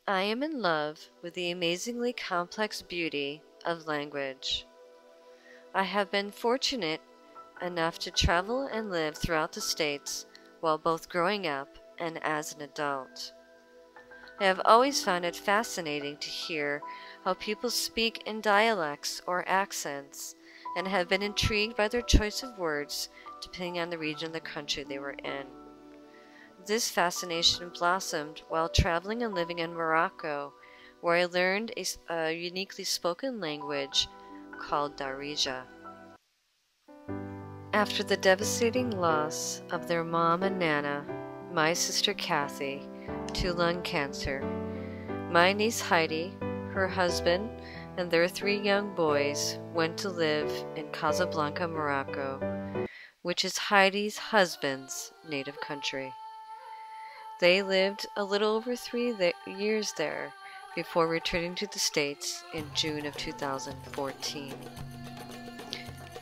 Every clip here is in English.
I am in love with the amazingly complex beauty of language. I have been fortunate enough to travel and live throughout the States while both growing up and as an adult. I have always found it fascinating to hear how people speak in dialects or accents, and have been intrigued by their choice of words depending on the region of the country they were in. This fascination blossomed while traveling and living in Morocco, where I learned a uniquely spoken language called Darija. After the devastating loss of their mom and Nana, my sister Kathy, to lung cancer, my niece Heidi, her husband, and their 3 young boys went to live in Casablanca, Morocco, which is Heidi's husband's native country. They lived a little over 3 years there before returning to the States in June of 2014.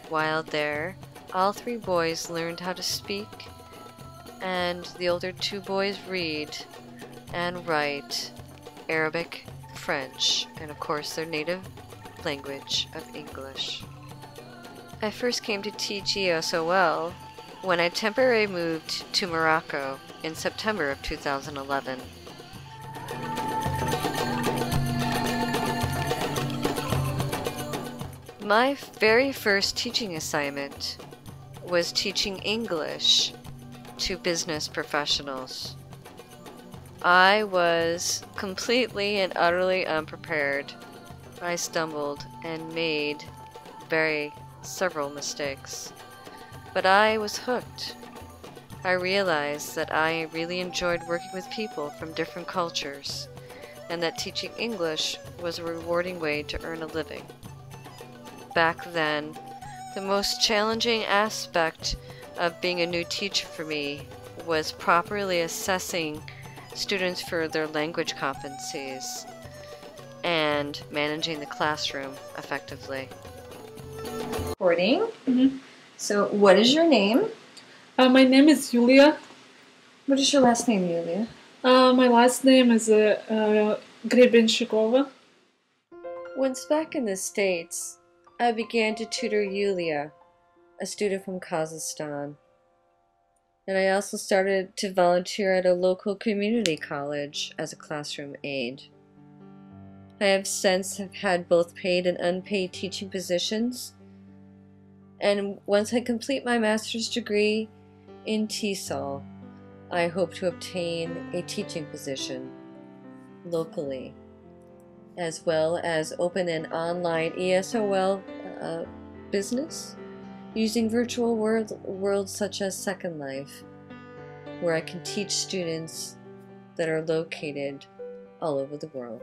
While there, all 3 boys learned how to speak, and the older 2 boys read and write Arabic, French, and of course their native language of English. I first came to teach ESOL when I temporarily moved to Morocco in September of 2011. My very first teaching assignment was teaching English to business professionals. I was completely and utterly unprepared. I stumbled and made several mistakes. But I was hooked. I realized that I really enjoyed working with people from different cultures, and that teaching English was a rewarding way to earn a living. Back then, the most challenging aspect of being a new teacher for me was properly assessing students for their language competencies and managing the classroom effectively. Recording. Mm-hmm. So, what is your name? My name is Julia. What is your last name, Julia? My last name is Grebenshikova. Once back in the States, I began to tutor Yulia, a student from Kazakhstan. And I also started to volunteer at a local community college as a classroom aide. I have since had both paid and unpaid teaching positions, and once I complete my master's degree in TESOL, I hope to obtain a teaching position locally, as well as open an online ESOL business using virtual worlds such as Second Life, where I can teach students that are located all over the world.